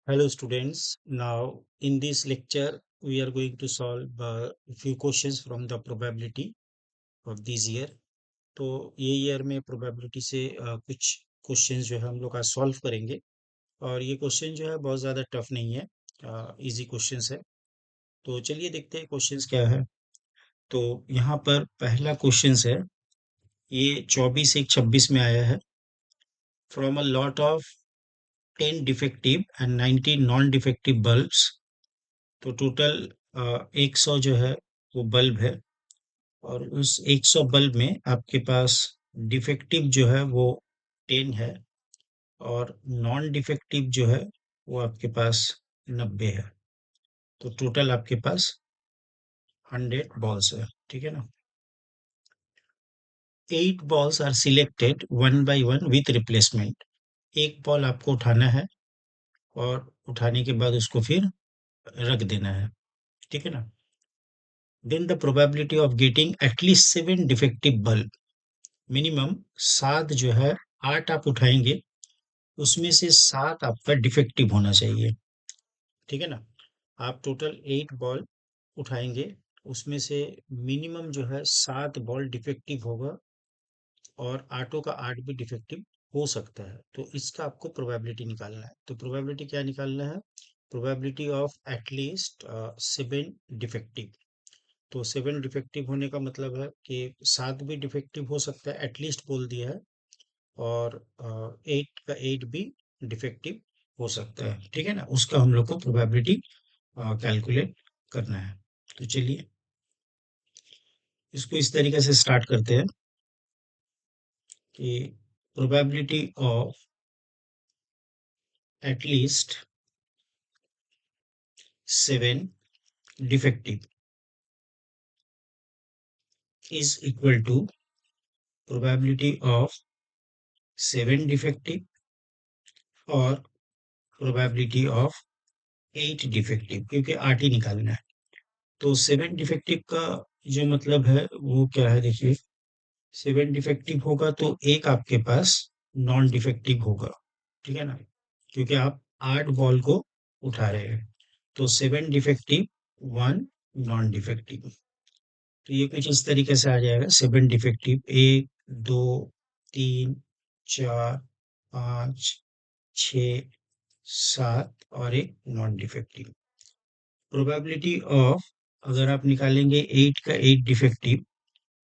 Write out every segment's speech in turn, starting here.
Hello students, now in this lecture we are going to solve a few questions from the probability of this year. तो ये year में probability से कुछ questions जो है हम लोग आज सॉल्व करेंगे और ये क्वेश्चन जो है बहुत ज़्यादा टफ नहीं है, इजी क्वेश्चंस है। तो चलिए देखते हैं क्वेश्चंस क्या है। तो यहाँ पर पहला क्वेश्चंस है, ये 24/1/26 में आया है। From a lot of 10 defective and 90 non defective bulbs, तो टोटल 100 जो है वो बल्ब है और उस 100 बल्ब में आपके पास डिफेक्टिव जो है वो 10 है और नॉन डिफेक्टिव जो है वो आपके पास 90 है। तो टोटल आपके पास 100 बॉल्स है, ठीक है ना। 8 balls are selected one by one with replacement. एक बॉल आपको उठाना है और उठाने के बाद उसको फिर रख देना है, ठीक है ना। Then the probability of getting at least 7 defective bulb, minimum 7 जो है, 8 आप उठाएंगे उसमें से 7 आपका डिफेक्टिव होना चाहिए, ठीक है ना। आप टोटल 8 बॉल उठाएंगे, उसमें से मिनिमम जो है 7 बॉल डिफेक्टिव होगा और 8 का 8 भी डिफेक्टिव हो सकता है। तो इसका आपको प्रोबेबिलिटी निकालना है। तो प्रोबेबिलिटी क्या निकालना है? Probability of at least 7 defective. तो 7 डिफेक्टिव होने का मतलब है कि 7 भी डिफेक्टिव हो सकता है, एटलीस्ट बोल दिया है, और 8 का 8 भी डिफेक्टिव हो सकता है, ठीक है ना। उसका हम लोग को प्रोबेबिलिटी कैलकुलेट करना है। तो चलिए इसको इस तरीके से स्टार्ट करते हैं कि probability of at least 7 defective is equal to probability of 7 defective और प्रोबेबिलिटी ऑफ 8 डिफेक्टिव, क्योंकि 8 ही निकालना है। तो 7 डिफेक्टिव का जो मतलब है वो क्या है, देखिए। 7 डिफेक्टिव होगा तो एक आपके पास नॉन डिफेक्टिव होगा, ठीक है ना, क्योंकि आप 8 बॉल को उठा रहे हैं। तो 7 डिफेक्टिव, 1 नॉन डिफेक्टिव। तो ये कुछ इस तरीके से आ जाएगा। 7 डिफेक्टिव, 1 2 3 4 5 6 7 और एक नॉन डिफेक्टिव। प्रोबेबिलिटी ऑफ, अगर आप निकालेंगे 8 का 8 डिफेक्टिव,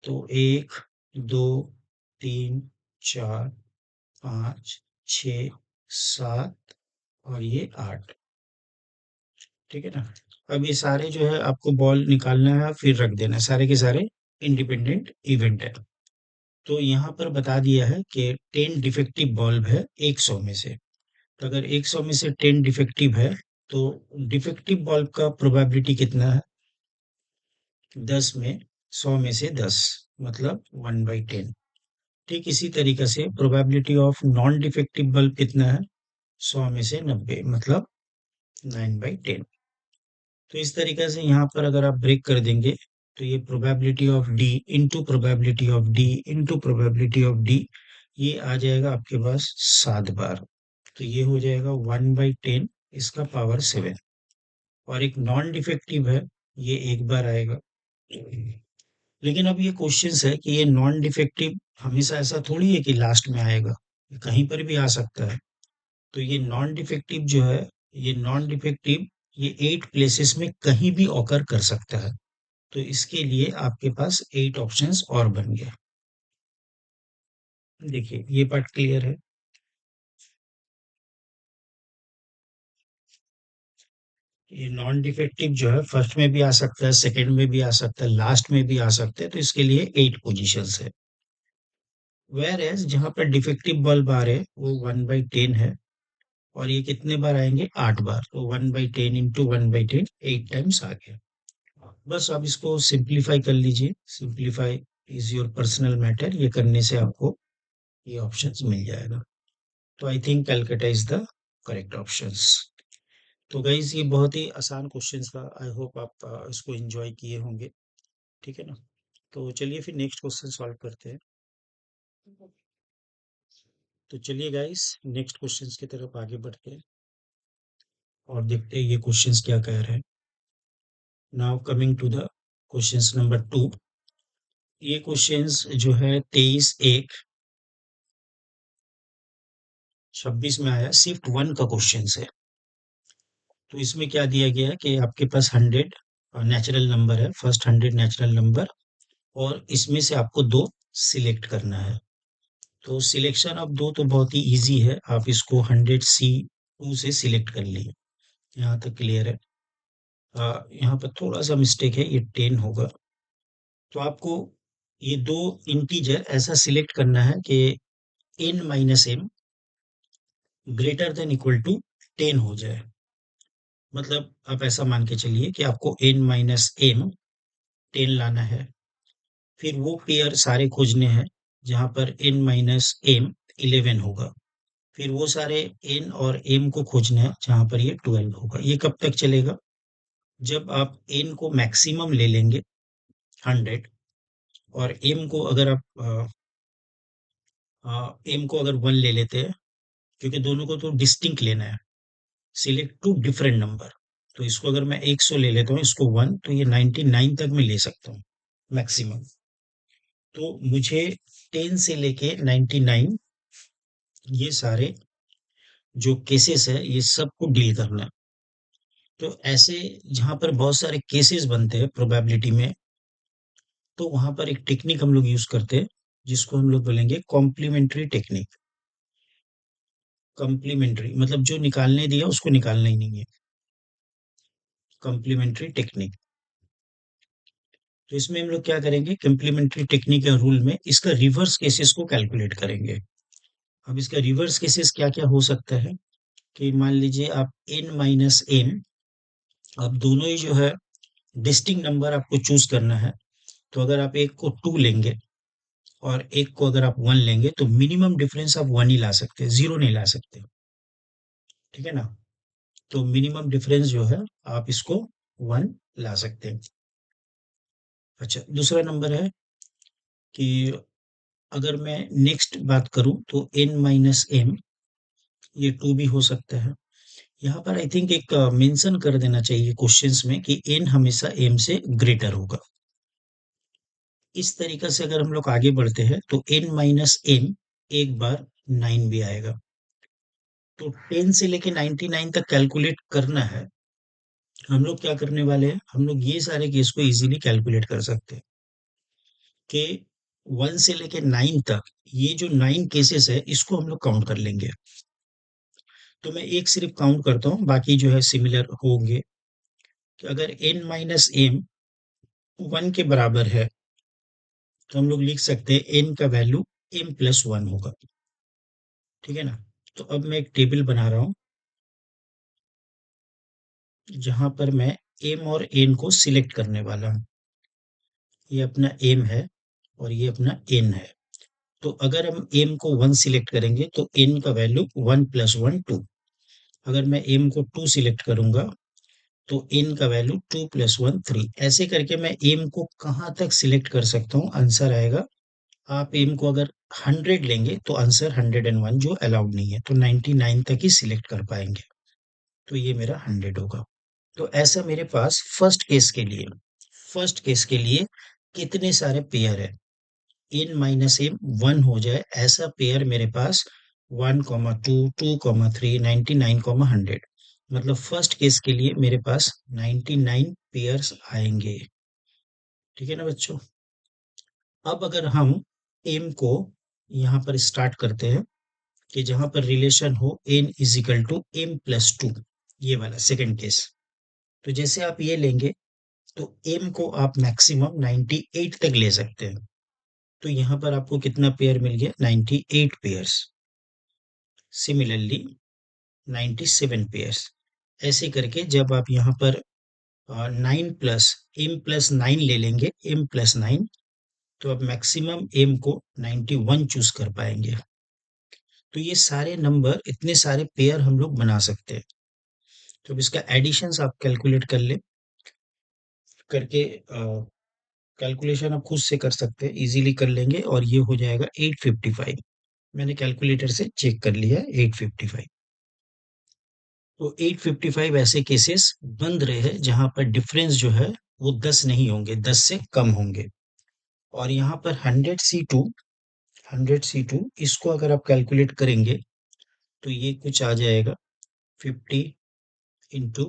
तो 1 2 3 4 5 6 7 और ये 8, ठीक है ना। अब ये सारे जो है आपको बॉल निकालना है फिर रख देना है, सारे के सारे इंडिपेंडेंट इवेंट है। तो यहाँ पर बता दिया है कि 10 डिफेक्टिव बल्ब है 100 में से। तो अगर 100 में से 10 डिफेक्टिव है तो डिफेक्टिव बल्ब का प्रोबेबिलिटी कितना है? 10 में 100 में से 10, मतलब 1/10। ठीक इसी तरीके से probability of non defective bulb कितना है? 100 में से 90, मतलब 9/10। तो इस तरीके से यहाँ पर अगर आप ब्रेक कर देंगे तो ये probability of D into probability of D into probability of D, ये आ जाएगा आपके पास 7 बार। तो ये हो जाएगा 1/10 इसका पावर 7। और एक नॉन डिफेक्टिव है, ये एक बार आएगा। लेकिन अब ये क्वेश्चन है कि ये नॉन डिफेक्टिव हमेशा ऐसा थोड़ी है कि लास्ट में आएगा, कहीं पर भी आ सकता है। तो ये नॉन डिफेक्टिव जो है, ये नॉन डिफेक्टिव ये 8 प्लेसेस में कहीं भी ऑकर कर सकता है। तो इसके लिए आपके पास 8 ऑप्शंस और बन गया। देखिए ये पार्ट क्लियर है। ये नॉन डिफेक्टिव जो है फर्स्ट में भी आ सकता है, सेकंड में भी आ सकता है, लास्ट में भी आ सकता है। तो इसके लिए 8 पोजीशंस है। वेयर एज जहां पर डिफेक्टिव बल्ब आ रहे हैं वो 1/10 है और ये कितने बार आएंगे? 8 बार। तो 1/10 इंटू 1/10, 8 टाइम्स आ गया। बस अब इसको सिंप्लीफाई कर लीजिए। Simplify is your personal matter, ये करने से आपको ये ऑप्शंस मिल जाएगा। तो I think Calcutta is the correct options. तो गाइज ये बहुत ही आसान क्वेश्चंस था। आई होप आप इसको एंजॉय किए होंगे, ठीक है ना। तो चलिए फिर नेक्स्ट क्वेश्चन सॉल्व करते हैं। तो चलिए गाइस नेक्स्ट क्वेश्चंस की तरफ आगे बढ़ते हैं। और देखते हैं ये क्वेश्चंस क्या कह रहे हैं। Now coming to the questions number 2। ये क्वेश्चंस जो है 23/1/26 में आया, शिफ्ट 1 का क्वेश्चन है। तो इसमें क्या दिया गया है कि आपके पास 100 नेचुरल नंबर है, फर्स्ट 100 नेचुरल नंबर, और इसमें से आपको दो सिलेक्ट करना है। तो सिलेक्शन ऑफ दो तो बहुत ही इजी है, आप इसको 100C2 से सिलेक्ट कर लिए। यहाँ तक क्लियर है। यहाँ पर थोड़ा सा मिस्टेक है, ये 10 होगा। तो आपको ये दो इंटीजर ऐसा सिलेक्ट करना है कि n-m greater than equal to 10 हो जाए। मतलब आप ऐसा मान के चलिए कि आपको n-m 10 लाना है। फिर वो पेयर सारे खोजने हैं जहां पर n-m 11 होगा। फिर वो सारे n और m को खोजना है जहां पर ये 12 होगा। ये कब तक चलेगा? जब आप n को मैक्सिमम ले लेंगे 100, और m को अगर आप m को अगर 1 ले लेते हैं, क्योंकि दोनों को तो डिस्टिंक्ट लेना है, सिलेक्ट टू डिफरेंट नंबर। तो इसको अगर मैं 100 ले लेता हूँ, इसको 1, तो ये 99 तक मैं ले सकता हूँ मैक्सिमम। तो मुझे 10 से लेके 99 ये सारे जो केसेस है ये सबको डील करना है। तो ऐसे जहां पर बहुत सारे केसेस बनते हैं प्रोबेबिलिटी में, तो वहां पर एक टेक्निक हम लोग यूज करते हैं जिसको हम लोग बोलेंगे कॉम्प्लीमेंट्री टेक्निक। कॉम्प्लीमेंट्री मतलब जो निकालने दिया उसको निकालना ही नहीं है, कॉम्प्लीमेंट्री टेक्निक। तो इसमें हम लोग क्या करेंगे, कॉम्प्लीमेंट्री टेक्निक या रूल में इसका रिवर्स केसेस को कैलकुलेट करेंगे। अब इसका रिवर्स केसेस क्या क्या हो सकता है कि मान लीजिए आप n-m, अब दोनों ही जो है डिस्टिंक्ट नंबर आपको चूज करना है। तो अगर आप एक को 2 लेंगे और एक को अगर आप 1 लेंगे, तो मिनिमम डिफरेंस आप 1 ही ला सकते हैं, 0 नहीं ला सकते। ठीक है ना? तो मिनिमम डिफरेंस जो है आप इसको 1 ला सकते हैं। अच्छा, दूसरा नंबर है कि अगर मैं नेक्स्ट बात करूं तो n-m ये 2 भी हो सकता है। यहाँ पर आई थिंक एक मेंशन कर देना चाहिए क्वेश्चंस में कि n हमेशा m से ग्रेटर होगा। इस तरीके से अगर हम लोग आगे बढ़ते हैं तो n-m एक बार 9 भी आएगा। तो 10 से लेके 99 तक कैलकुलेट करना है। हम लोग क्या करने वाले हैं, हम लोग ये सारे केस को इजीली कैलकुलेट कर सकते हैं कि 1 से लेके 9 तक ये जो 9 केसेस है इसको हम लोग काउंट कर लेंगे। तो मैं एक सिर्फ काउंट करता हूँ, बाकी जो है सिमिलर होंगे। कि अगर n-m 1 के बराबर है, तो हम लोग लिख सकते हैं n का वैल्यू m+1 होगा। ठीक है ना? तो अब मैं एक टेबल बना रहा हूँ जहां पर मैं m और n को सिलेक्ट करने वाला हूँ। ये अपना m है और ये अपना n है। तो अगर हम m को 1 सिलेक्ट करेंगे तो n का वैल्यू 1+1 2। अगर मैं m को 2 सिलेक्ट करूंगा तो n का वैल्यू 2+1 3। ऐसे करके मैं m को कहाँ तक सिलेक्ट कर सकता हूँ, आंसर आएगा। आप m को अगर 100 लेंगे तो आंसर 101 जो अलाउड नहीं है, तो 99 तक ही सिलेक्ट कर पाएंगे। तो ये मेरा 100 होगा। तो ऐसा मेरे पास फर्स्ट केस के लिए कितने सारे पेयर है, n-m 1 हो जाए ऐसा पेयर मेरे पास 1,2 2,3 99,100। मतलब फर्स्ट केस के लिए मेरे पास 99 पेयर्स आएंगे। ठीक है ना बच्चों? अब अगर हम m को यहाँ पर स्टार्ट करते हैं कि जहां पर रिलेशन हो n=m+2, ये वाला सेकंड केस। तो जैसे आप ये लेंगे तो m को आप मैक्सिमम 98 तक ले सकते हैं। तो यहाँ पर आपको कितना पेयर मिल गया, 98 पेयर्स। Similarly 97 pairs. ऐसे करके जब आप यहाँ पर 9 + m+9 ले लेंगे, m+9, तो आप मैक्सिमम m को 91 चूज कर पाएंगे। तो ये सारे नंबर, इतने सारे पेयर हम लोग बना सकते हैं। तो अब इसका एडिशंस आप कैलकुलेट कर ले करके, कैलकुलेशन आप खुद से कर सकते हैं, इजीली कर लेंगे, और ये हो जाएगा 855। मैंने कैलकुलेटर से चेक कर लिया है, 855। तो 855 ऐसे केसेस बन रहे हैं जहां पर डिफरेंस जो है वो 10 नहीं होंगे, 10 से कम होंगे। और यहाँ पर 100 C2 इसको अगर आप कैलकुलेट करेंगे तो ये कुछ आ जाएगा 50 इंटू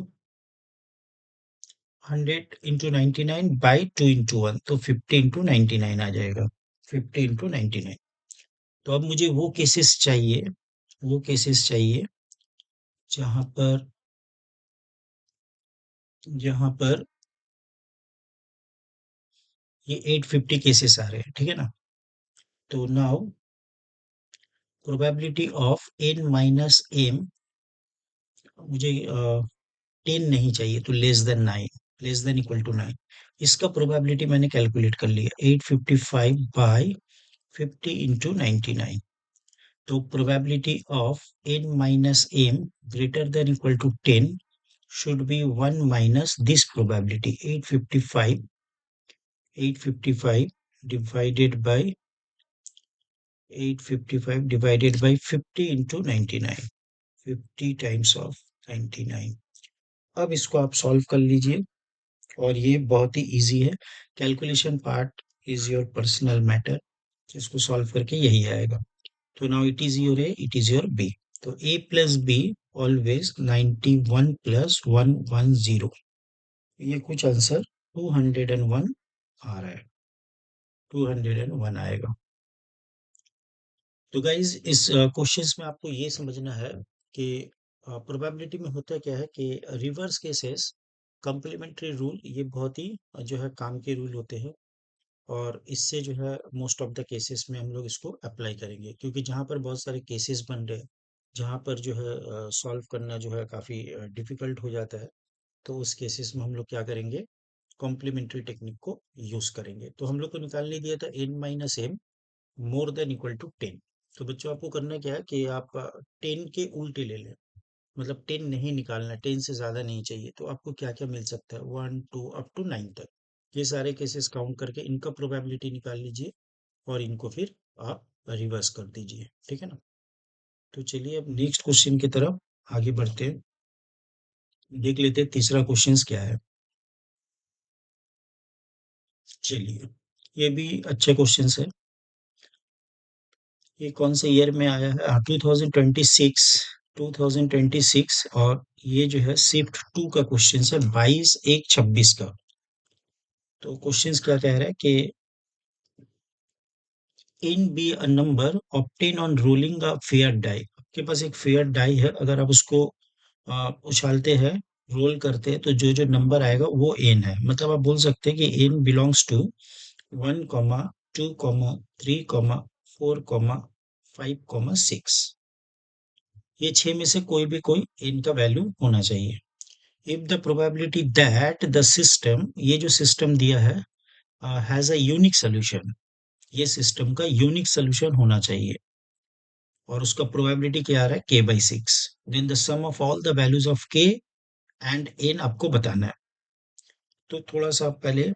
100 इंटू 99 बाई 2 इंटू 1, तो 50 इंटू 99 आ जाएगा, 50 इंटू 99। तो अब मुझे वो केसेस चाहिए जहां पर जहां पर ये 850 केसेस आ रहे हैं, ठीक है ना। तो now probability of n minus m, मुझे 10 नहीं चाहिए, तो लेस देन इक्वल टू 9। इसका प्रोबेबिलिटी मैंने कैलकुलेट कर लिया, 855/50 इंटू 99। तो probability of n minus m greater than equal to 10 should be 1 minus this probability, 855 divided by 50 into 99, 50 times of 99। अब इसको आप सॉल्व कर लीजिए और ये बहुत ही इजी है। Calculation part is your personal matter, इसको सॉल्व करके यही आएगा। तो now it is your A, it is your B. तो a plus B always 91 plus 110, ये कुछ आंसर 201 आ रहा है, 201 आएगा। तो गाइज इस क्वेश्चंस में आपको ये समझना है कि प्रोबेबिलिटी में होता क्या है कि रिवर्स केसेस, कॉम्प्लीमेंट्री रूल, ये बहुत ही जो है काम के रूल होते हैं। और इससे जो है मोस्ट ऑफ द केसेस में हम लोग इसको अप्लाई करेंगे, क्योंकि जहाँ पर बहुत सारे केसेस बन रहे हैं जहाँ पर जो है सॉल्व करना जो है काफ़ी डिफिकल्ट हो जाता है, तो उस केसेस में हम लोग क्या करेंगे, कॉम्प्लीमेंट्री टेक्निक को यूज करेंगे। तो हम लोग को निकालने दिया था n minus M more than equal to 10। तो बच्चों आपको करना क्या है कि आप 10 के उल्टे ले लें, मतलब 10 नहीं निकालना, 10 से ज्यादा नहीं चाहिए। तो आपको क्या क्या मिल सकता है, 1 2 अप टू 9 तक, ये सारे केसेस काउंट करके इनका प्रोबेबिलिटी निकाल लीजिए और इनको फिर आप रिवर्स कर दीजिए, ठीक है ना। तो चलिए अब नेक्स्ट क्वेश्चन की तरफ आगे बढ़ते हैं, देख लेते हैं तीसरा क्वेश्चन क्या है। चलिए, ये भी अच्छे क्वेश्चन है। ये कौन से ईयर में आया है, 2026, 2026। और ये जो है शिफ्ट 2 का क्वेश्चन है, 22/1/26 का। तो क्वेश्चन क्या कह रहा है कि n be a number obtain on rolling a fair die. आपके पास एक फेयर डाई है, अगर आप उसको उछालते हैं, रोल करते हैं, तो जो जो नंबर आएगा वो एन है। मतलब आप बोल सकते हैं कि एन बिलोंग्स टू 1, 2, 3, 4, 5, 6। ये 6 में से कोई n का वैल्यू होना चाहिए। If the probability that the system, ये जो सिस्टम दिया है, हैज अ यूनिक सोल्यूशन, ये सिस्टम का यूनिक सोल्यूशन होना चाहिए। और उसका प्रोबेबिलिटी क्या आ रहा है, k/6। Then the sum of all the values of k and n आपको बताना है। तो थोड़ा सा आप पहले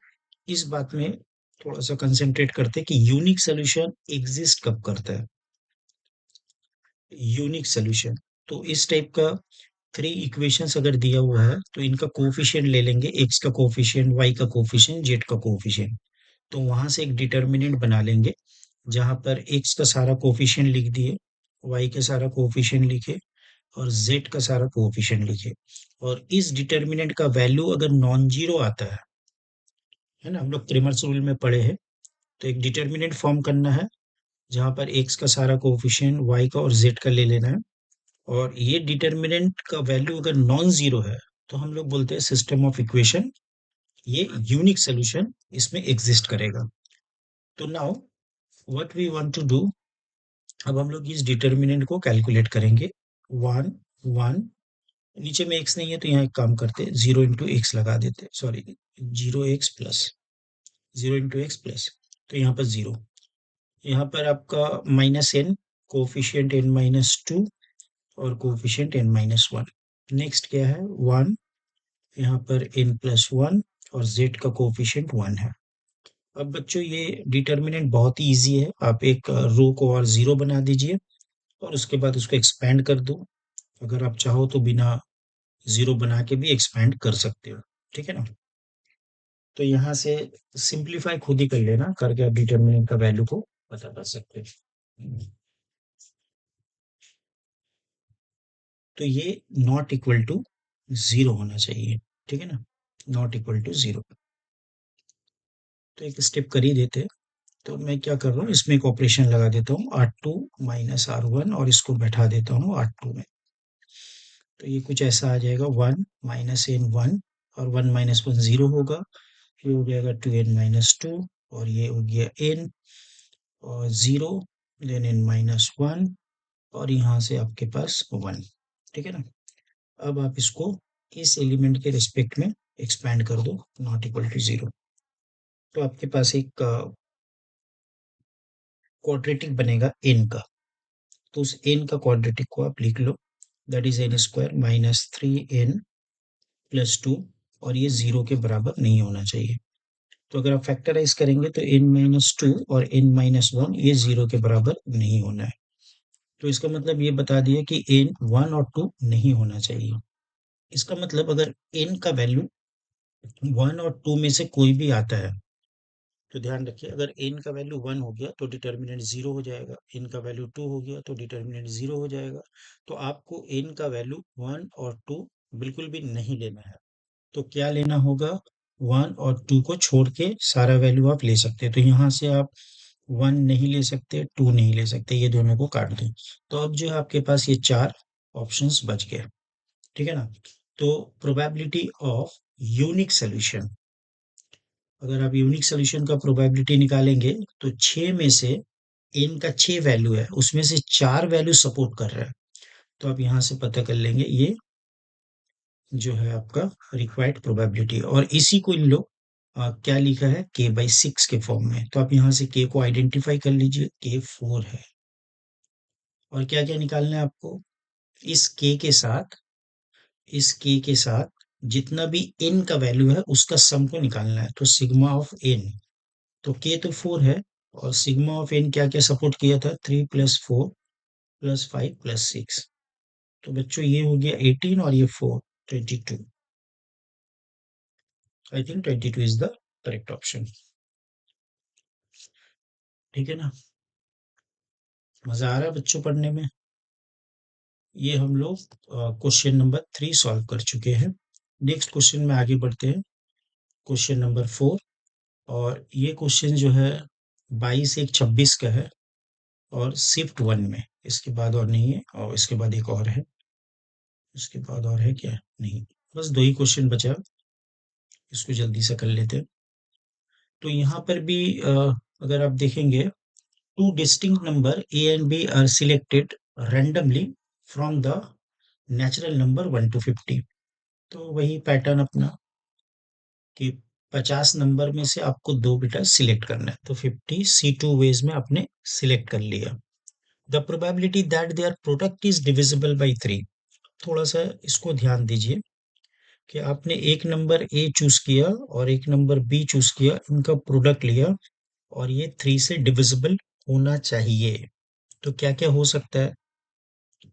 इस बात में थोड़ा सा कंसेंट्रेट करते हैं कि यूनिक सोल्यूशन एग्जिस्ट कब करता है। यूनिक सोल्यूशन, तो इस टाइप का 3 इक्वेशंस अगर दिया हुआ है तो इनका कोफिशिएंट ले लेंगे, x का कोफिशिएंट, y का कोफिशिएंट, z का कोफिशिएंट। तो वहां से एक डिटर्मिनेंट बना लेंगे जहां पर x का सारा कोफिशिएंट लिख दिए, y का सारा कोफिशिएंट लिखे और z का सारा कोफिशिएंट लिखे। और इस डिटर्मिनेंट का वैल्यू अगर नॉन जीरो आता है ना, हम लोग क्रेमर्स रूल में पढ़े हैं, तो एक डिटर्मिनेंट फॉर्म करना है जहां पर x का सारा कोफिशिएंट, y का और z का ले लेना है। और ये डिटर्मिनेंट का वैल्यू अगर नॉन जीरो है तो हम लोग बोलते हैं सिस्टम ऑफ इक्वेशन, ये यूनिक सोल्यूशन इसमें एग्जिस्ट करेगा। तो now what we want to do, अब हम लोग इस डिटर्मिनेंट को कैलकुलेट करेंगे। 1 1, नीचे में x नहीं है तो यहाँ एक काम करते हैं, 0 इंटू एक्स लगा देते, सॉरी, 0 इंटू एक्स प्लस, तो यहाँ पर 0, यहाँ पर आपका -n, कोफिशिएंट n-2 और कोफिशिएंट n-1। नेक्स्ट क्या है, 1, यहाँ पर n+1 और z का कोफिशिएंट 1 है। अब बच्चों ये डिटर्मिनेंट बहुत ही इजी है, आप एक रो को और 0 बना दीजिए और उसके बाद उसको एक्सपेंड कर दो। अगर आप चाहो तो बिना जीरो बना के भी एक्सपेंड कर सकते हो, ठीक है ना। तो यहाँ से सिंप्लीफाई खुद ही कर लेना, करके आप डिटर्मिनेंट का वैल्यू को पता कर सकते हो। तो ये नॉट इक्वल टू जीरो होना चाहिए, ठीक है ना, नॉट इक्वल टू जीरो। तो एक स्टेप कर ही देते हैं। तो मैं क्या कर रहा हूँ, इसमें एक ऑपरेशन लगा देता हूँ, R2 माइनस R1, और इसको बैठा देता हूँ R2 में। तो ये कुछ ऐसा आ जाएगा, 1 माइनस एन 1, और 1 माइनस 1 जीरो होगा, ये हो जाएगा 2n-2, और ये हो गया n और जीरो, देन n-1, और यहाँ से आपके पास 1, ठीक है ना। अब आप इसको इस एलिमेंट के रिस्पेक्ट में एक्सपैंड कर दो, नॉट इक्वल टू जीरो। तो आपके पास एक क्वाड्रेटिक बनेगा n का। तो उस n का क्वाड्रेटिक को आप लिख लो, that is n square minus 3n plus 2, और ये जीरो के बराबर नहीं होना चाहिए। तो अगर आप फैक्टराइज करेंगे तो n-2 और n-1 ये जीरो के बराबर नहीं होना है। तो इसका मतलब ये बता दिया कि n 1 और 2 नहीं होना चाहिए। इसका मतलब अगर n का वैल्यू 1 और 2 में से कोई भी आता है, तो ध्यान रखिए, अगर n का वैल्यू 1 हो गया तो डिटर्मिनेंट 0 हो जाएगा, n का वैल्यू 2 हो गया तो डिटर्मिनेंट 0 हो जाएगा। तो आपको n का वैल्यू 1 और 2 बिल्कुल भी नहीं लेना है। तो क्या लेना होगा, 1 और 2 को छोड़ के सारा वैल्यू आप ले सकते हैं। तो यहाँ से आप 1 नहीं ले सकते, 2 नहीं ले सकते, ये दोनों को काट दें। तो अब जो है आपके पास ये चार ऑप्शंस बच गए, ठीक है ना। तो प्रोबेबिलिटी ऑफ यूनिक सोल्यूशन, अगर आप यूनिक सोल्यूशन का प्रोबेबिलिटी निकालेंगे तो 6 में से n का 6 वैल्यू है, उसमें से 4 वैल्यू सपोर्ट कर रहा है। तो आप यहाँ से पता कर लेंगे ये जो है आपका रिक्वायर्ड प्रोबेबिलिटी, और इसी को इन लोग क्या लिखा है, k/6 के फॉर्म में। तो आप यहाँ से k को आइडेंटिफाई कर लीजिए, k 4 है। और क्या क्या निकालना है आपको, इस k के साथ, इस k के साथ जितना भी n का वैल्यू है उसका सम को निकालना है। तो सिग्मा ऑफ n, तो k तो 4 है, और सिग्मा ऑफ n क्या क्या सपोर्ट किया था, 3 प्लस 4 प्लस 5 प्लस 6। तो बच्चों ये हो गया 18, और ये 4 22। I think 22 is the correct option, ठीक है ना। मजा आ रहा है बच्चों पढ़ने में। ये हम लोग क्वेश्चन नंबर 3 सॉल्व कर चुके हैं। नेक्स्ट क्वेश्चन में आगे बढ़ते हैं, क्वेश्चन नंबर 4। और ये क्वेश्चन जो है 22 1 26 का है, और शिफ्ट 1 में, इसके बाद और नहीं है, और इसके बाद एक और है, इसके बाद और है क्या, नहीं, बस दो ही क्वेश्चन बचा, इसको जल्दी से कर लेते हैं। तो यहाँ पर भी अगर आप देखेंगे, two distinct number a and b are selected randomly from the natural number 1 to 50। तो वही पैटर्न अपना कि 50 नंबर में से आपको दो बेटा सिलेक्ट करना है। तो 50 C2 वेज में आपने सिलेक्ट कर लिया। The probability that their product is divisible by 3। थोड़ा सा इसको ध्यान दीजिए कि आपने एक नंबर ए चूज किया और एक नंबर बी चूज किया, इनका प्रोडक्ट लिया, और ये 3 से डिविजिबल होना चाहिए। तो क्या क्या हो सकता है,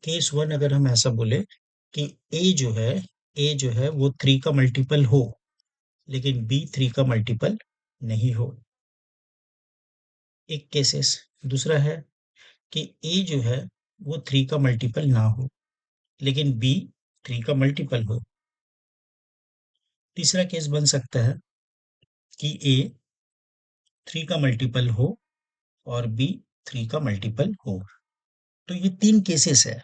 केस 1 अगर हम ऐसा बोले कि ए जो है वो 3 का मल्टीपल हो, लेकिन बी 3 का मल्टीपल नहीं हो, एक केसेस। दूसरा है कि ए जो है वो 3 का मल्टीपल ना हो, लेकिन बी 3 का मल्टीपल हो। तीसरा केस बन सकता है कि ए 3 का मल्टीपल हो और बी 3 का मल्टीपल हो। तो ये तीन केसेस है,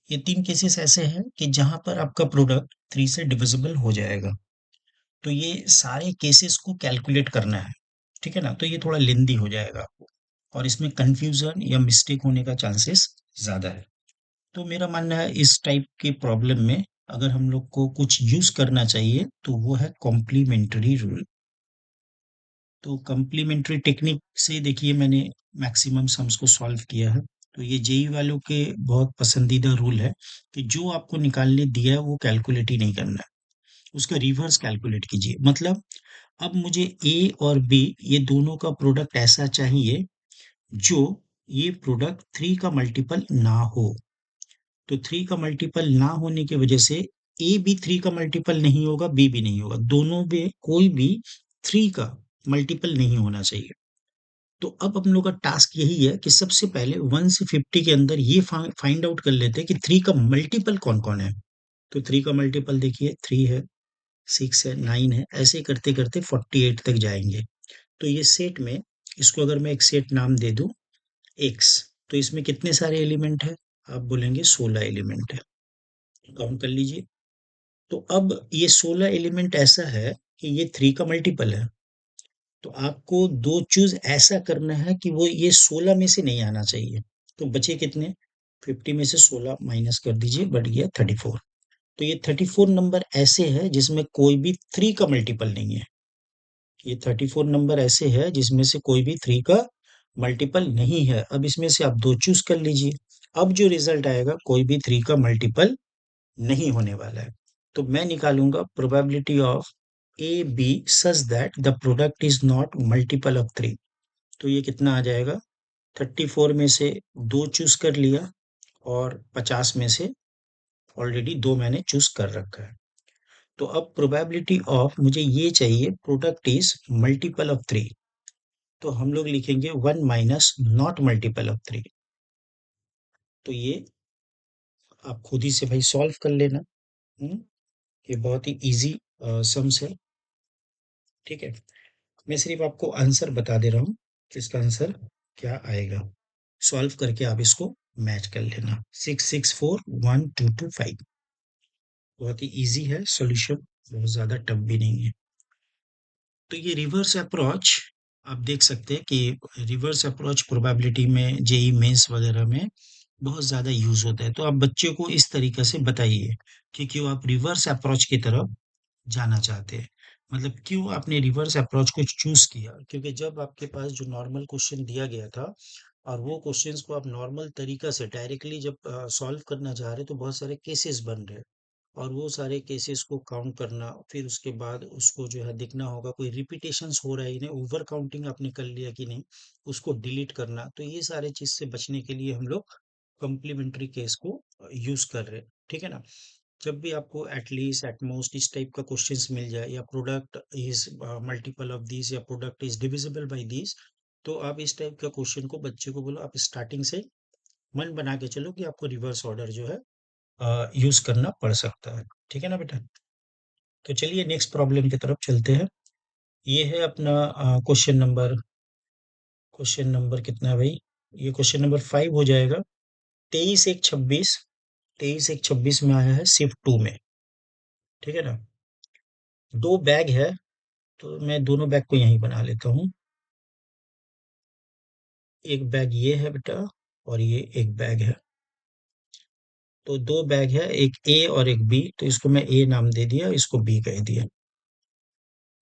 ये तीन केसेस ऐसे हैं कि जहां पर आपका प्रोडक्ट 3 से डिविजिबल हो जाएगा। तो ये सारे केसेस को कैलकुलेट करना है, ठीक है ना। तो ये थोड़ा लेंदी हो जाएगा आपको, और इसमें कंफ्यूजन या मिस्टेक होने का चांसेस ज्यादा है। तो मेरा मानना है इस टाइप के प्रॉब्लम में अगर हम लोग को कुछ यूज करना चाहिए तो वो है कॉम्प्लीमेंट्री रूल। तो कॉम्प्लीमेंट्री टेक्निक से देखिए मैंने मैक्सिमम सम्स को सॉल्व किया है। तो ये जेई वालों के बहुत पसंदीदा रूल है कि जो आपको निकालने दिया है वो कैलकुलेट ही नहीं करना है, उसका रिवर्स कैलकुलेट कीजिए। मतलब अब मुझे ए और बी ये दोनों का प्रोडक्ट ऐसा चाहिए जो ये प्रोडक्ट 3 का मल्टीपल ना हो। तो 3 का मल्टीपल ना होने की वजह से ए भी 3 का मल्टीपल नहीं होगा, बी भी नहीं होगा, दोनों में कोई भी 3 का मल्टीपल नहीं होना चाहिए। तो अब हम लोग का टास्क यही है कि सबसे पहले 1 से 50 के अंदर ये फाइंड आउट कर लेते हैं कि 3 का मल्टीपल कौन कौन है। तो 3 का मल्टीपल देखिए 3 है, 6 है, 9 है, ऐसे करते करते 48 तक जाएंगे। तो ये सेट में, इसको अगर मैं एक सेट नाम दे दूं एक्स, तो इसमें कितने सारे एलिमेंट है? आप बोलेंगे 16 एलिमेंट है। काउंट कर लीजिए। तो अब ये 16 एलिमेंट ऐसा है कि ये 3 का मल्टीपल है। तो आपको दो चूज ऐसा करना है कि वो ये 16 में से नहीं आना चाहिए। तो बचे कितने? 50 में से 16 माइनस कर दीजिए, बढ़ गया 34। तो ये 34 नंबर ऐसे है जिसमें कोई भी 3 का मल्टीपल नहीं है। ये 34 नंबर ऐसे है जिसमें से कोई भी 3 का मल्टीपल नहीं है। अब इसमें से आप दो चूज कर लीजिए। अब जो रिजल्ट आएगा, कोई भी 3 का मल्टीपल नहीं होने वाला है। तो मैं निकालूंगा probability of A B such that the product is not multiple of 3। तो ये कितना आ जाएगा? 34 में से दो चूज कर लिया, और 50 में से ऑलरेडी दो मैंने चूज कर रखा है। तो अब प्रोबेबिलिटी ऑफ मुझे ये चाहिए, प्रोडक्ट इज मल्टीपल ऑफ 3। तो हम लोग लिखेंगे 1 माइनस नॉट मल्टीपल ऑफ 3। तो ये आप खुद ही से भाई सॉल्व कर लेना। हम्म, ये बहुत ही इजी सम्स है। ठीक है, मैं सिर्फ आपको आंसर बता दे रहा हूँ कि इसका आंसर क्या आएगा। सॉल्व करके आप इसको मैच कर लेना। 6641225। बहुत ही इजी है सॉल्यूशन, बहुत ज्यादा टफ भी नहीं है। तो ये रिवर्स अप्रोच आप देख सकते हैं कि रिवर्स अप्रोच प्रोबेबिलिटी में, जेई मेंस वगैरह में बहुत ज्यादा यूज होता है। तो आप बच्चे को इस तरीके से बताइए कि क्यों आप रिवर्स अप्रोच की तरफ जाना चाहते हैं। मतलब क्यों आपने रिवर्स अप्रोच को चूज किया? क्योंकि जब आपके पास जो नॉर्मल क्वेश्चन दिया गया था, और वो क्वेश्चंस को आप नॉर्मल तरीका से डायरेक्टली जब सॉल्व करना चाह रहे, तो बहुत सारे केसेस बन रहे, और वो सारे केसेस को काउंट करना, फिर उसके बाद उसको जो है देखना होगा कोई रिपीटेशंस हो रहा है नहीं, ओवर काउंटिंग आपने कर लिया कि नहीं, उसको डिलीट करना। तो ये सारे चीज से बचने के लिए हम लोग कम्प्लीमेंट्री केस को यूज कर रहे हैं। ठीक है ना? जब भी आपको एटलीस्ट एटमोस्ट इस टाइप का क्वेश्चंस मिल जाए, या product is multiple of this, या product is divisible by this, तो आप इस टाइप का क्वेश्चन को बच्चे को बोलो, आप स्टार्टिंग से मन बना के चलो कि आपको रिवर्स ऑर्डर जो है यूज करना पड़ सकता है। ठीक है ना बेटा? तो चलिए नेक्स्ट प्रॉब्लम की तरफ चलते हैं। ये है अपना क्वेश्चन नंबर कितना है भाई? ये क्वेश्चन नंबर 5 हो जाएगा। 23 1 26, 23 1 26 में आया है शिफ्ट 2 में। ठीक है ना? दो बैग है, तो मैं दोनों बैग को यहीं बना लेता हूँ। एक बैग ये है बेटा, और ये एक बैग है। तो दो बैग है, एक ए और एक बी, तो इसको मैं ए नाम दे दिया, इसको बी कह दिया।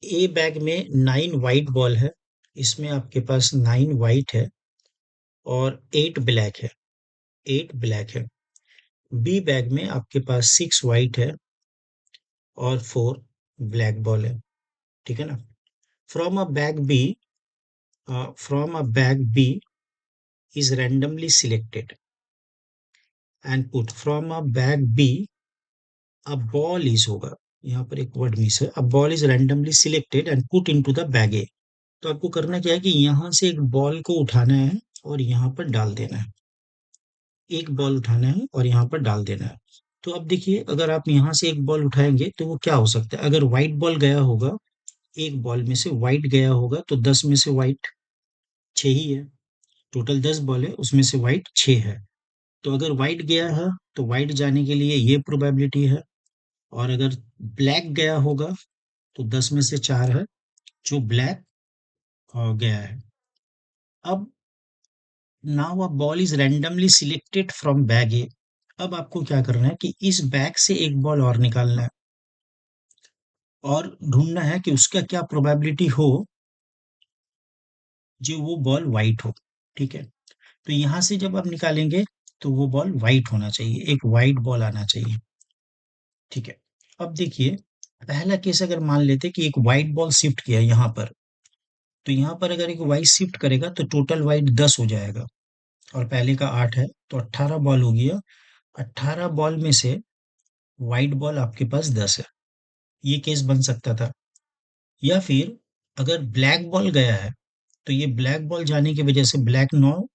ए बैग में 9 वाइट बॉल है, इसमें आपके पास 9 वाइट है, और 8 ब्लैक है, 8 ब्लैक है। बी बैग में आपके पास 6 वाइट है, और 4 ब्लैक बॉल है। ठीक है ना? From a bag B, from a bag B is randomly selected and put from a bag B, a ball is होगा, यहाँ पर एक वर्ड मिस है, a ball is randomly selected and put into the bag A। तो आपको करना क्या है कि यहाँ से एक बॉल को उठाना है और यहाँ पर डाल देना है। एक बॉल उठाना है और यहाँ पर डाल देना है। तो अब देखिए, अगर आप यहाँ से एक बॉल उठाएंगे तो वो क्या हो सकता है? अगर व्हाइट बॉल गया होगा, एक बॉल में से व्हाइट गया होगा, तो 10 में से व्हाइट 6 ही है। टोटल 10 बॉल है, उसमें से व्हाइट 6 है। तो अगर व्हाइट गया है, तो व्हाइट जाने के लिए ये प्रोबेबिलिटी है। और अगर ब्लैक गया होगा, तो 10 में से 4 है जो ब्लैक गया है। अब now a ball is randomly selected from bag A. अब आपको क्या करना है कि इस बैग से एक बॉल और निकालना है, और ढूंढना है कि उसका क्या प्रोबेबिलिटी हो जो वो बॉल व्हाइट हो। ठीक है? तो यहां से जब आप निकालेंगे, तो वो बॉल व्हाइट होना चाहिए, एक व्हाइट बॉल आना चाहिए। ठीक है? अब देखिए, पहला केस अगर मान लेते कि एक व्हाइट बॉल शिफ्ट किया यहाँ पर, तो यहाँ पर अगर एक व्हाइट शिफ्ट करेगा तो टोटल व्हाइट 10 हो जाएगा, और पहले का 8 है, तो 18 बॉल हो गया। 18 बॉल में से व्हाइट बॉल आपके पास 10 है। ये केस बन सकता था। या फिर अगर ब्लैक बॉल गया है, तो ये ब्लैक बॉल जाने की वजह से ब्लैक 9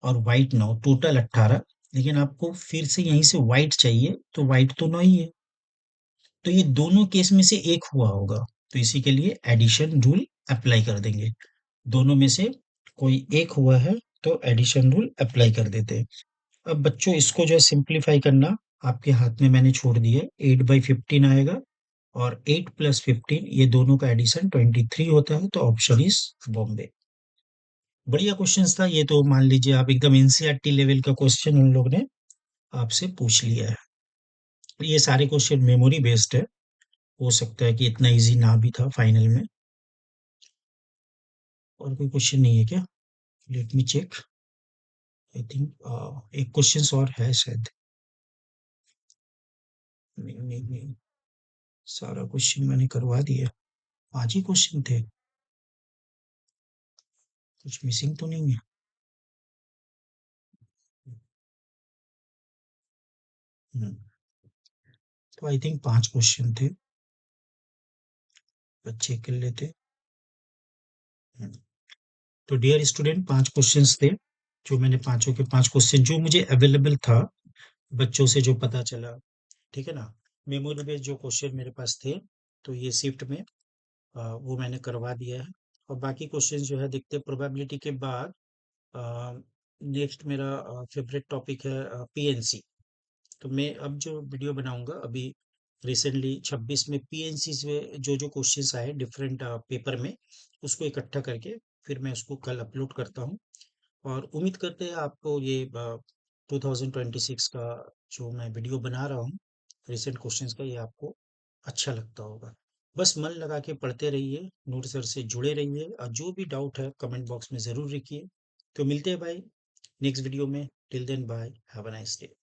और व्हाइट 9 टोटल 18, लेकिन आपको फिर से यहीं से व्हाइट चाहिए, तो व्हाइट तो 9 ही है। तो ये दोनों केस में से एक हुआ होगा, तो इसी के लिए एडिशन रूल अप्लाई कर देंगे। दोनों में से कोई एक हुआ है, तो एडिशन रूल अप्लाई कर देते हैं। अब बच्चों इसको जो है सिंप्लीफाई करना आपके हाथ में मैंने छोड़ दिया है। 8/15 आएगा और 8 प्लस 15 ये दोनों का एडिशन 23 होता है, तो ऑप्शन इज बॉम्बे। बढ़िया क्वेश्चंस था ये, तो मान लीजिए आप एकदम एनसीईआरटी लेवल का क्वेश्चन उन लोग ने आपसे पूछ लिया है। ये सारे क्वेश्चन मेमोरी बेस्ड है। हो सकता है कि इतना इजी ना भी था फाइनल में। और कोई क्वेश्चन नहीं है क्या? Let me check. I think एक क्वेश्चन और है शायद। नहीं नहीं नहीं, सारा क्वेश्चन मैंने करवा दिया। 5 ही क्वेश्चन थे, कुछ मिसिंग तो नहीं है? हम्म, तो आई थिंक 5 क्वेश्चन थे। बच्चे कर लेते। हम्म, तो डियर स्टूडेंट 5 क्वेश्चंस थे, जो मैंने पांचों के 5 क्वेश्चन जो मुझे अवेलेबल था बच्चों से जो पता चला, ठीक है ना, मेमोरी बेस्ड जो क्वेश्चन मेरे पास थे, तो ये शिफ्ट में वो मैंने करवा दिया है। और बाकी क्वेश्चन जो है देखते हैं प्रोबेबिलिटी के बाद। नेक्स्ट मेरा फेवरेट टॉपिक है पीएनसी। तो मैं अब जो वीडियो बनाऊंगा अभी रिसेंटली 26 में पीएनसी से जो जो क्वेश्चंस आए डिफरेंट पेपर में, उसको इकट्ठा करके फिर मैं उसको कल अपलोड करता हूँ। और उम्मीद करते हैं आपको ये 2026 का जो मैं वीडियो बना रहा हूँ रिसेंट क्वेश्चंस का, ये आपको अच्छा लगता होगा। बस मन लगा के पढ़ते रहिए, नोट सर से जुड़े रहिए, और जो भी डाउट है कमेंट बॉक्स में ज़रूर लिखिए। तो मिलते हैं भाई नेक्स्ट वीडियो में। Till then bye, have a nice day.